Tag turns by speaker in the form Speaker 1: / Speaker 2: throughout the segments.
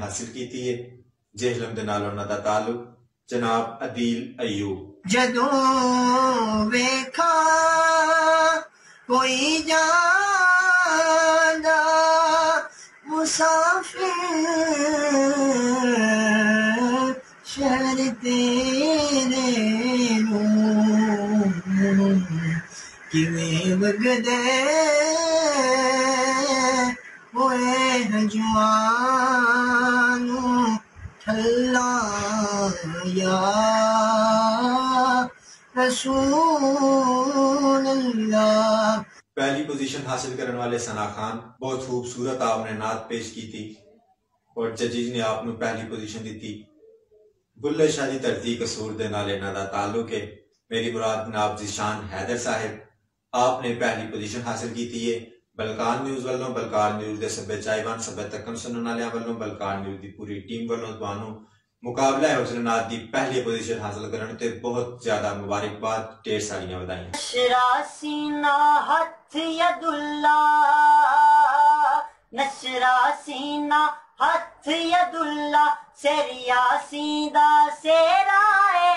Speaker 1: हासिल की थी है जेहलम दे नाल उन्हां दा ताल्लुक जनाब अदील अयूब।
Speaker 2: जदों वेखा कोई जांदा मुसाफिर शहर तेरे नूं किवें वगदे होए हजवानू ठल्ला या रसूल अल्लाह।
Speaker 1: पहली पोजीशन हासिल करने वाले सना खान बहुत खूबसूरत आपने नात पेश की थी और जजेज ने आपको पहली पोजीशन दी थी। बुल्ले शाह दी धरती कसूर दे नाल इन्हां दा ताल्लुक है। मेरी मुराद जनाब ज़ीशान हैदर साहिब आपने पहली पोजीशन हासिल की थी है। बलकान न्यूज़ वालों बलकान न्यूज़ दे सभे चाहवान सभे तकन सुनने वाले वालों बलकान न्यूज़ दी पूरी टीम वालों तुहानू मुकाबला हौसलनात दी पहली पोजीशन हासिल करने ते बहुत ज्यादा मुबारकबाद, ढेर सारियां बधाइयां।
Speaker 2: नशरा सीना हथ यदुल्ला, नशरा सीना हथ यदुल्ला, सेरिया सीदा सेराए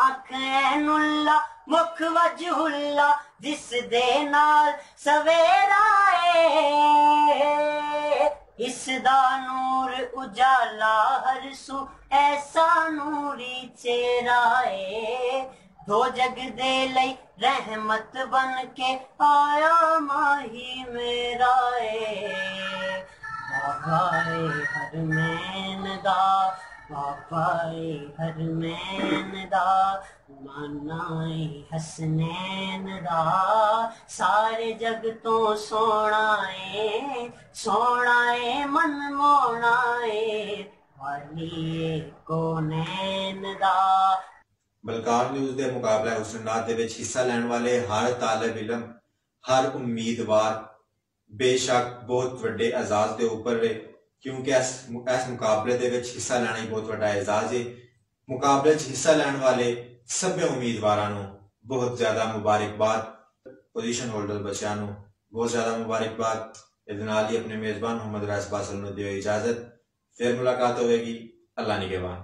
Speaker 2: अख ऐनुल्ला मुख वजहुल्ला जिस दे नाल सवेरा इसदा नूर उजाला हर सू ऐसा नूरी चेहरा दो जग दे लई रहमत बन के आया माही मेरा बाबाए हरमैन दा, बाबाए हरमैन दा, मानाए हसनैन दा, सारे जग तो सोना है मन मोना है वालिए कोनैन दा।
Speaker 1: बलकान न्यूज़ दे मुकाबला हुसनात दे विच हिस्सा लैण वाले हर तालिब इलम हर उम्मीदवार बेशक बहुत वड्डे एजाज दे ऊपर है क्योंकि इस मुकाबले दे विच हिस्सा लेना ही बहुत वड्डा एजाज है। मुकाबले च हिस्सा लैण वाले सभे उम्मीदवारां नूं बहुत ज्यादा मुबारकबाद, पोजीशन होल्डर बच्चों नूं बहुत ज्यादा मुबारकबाद। इहदे नाल ही अपने मेजबान मोहम्मद रास बासल नूं दिओ इजाजत, फिर मुलाकात होगी। अल्लाह निगहबान।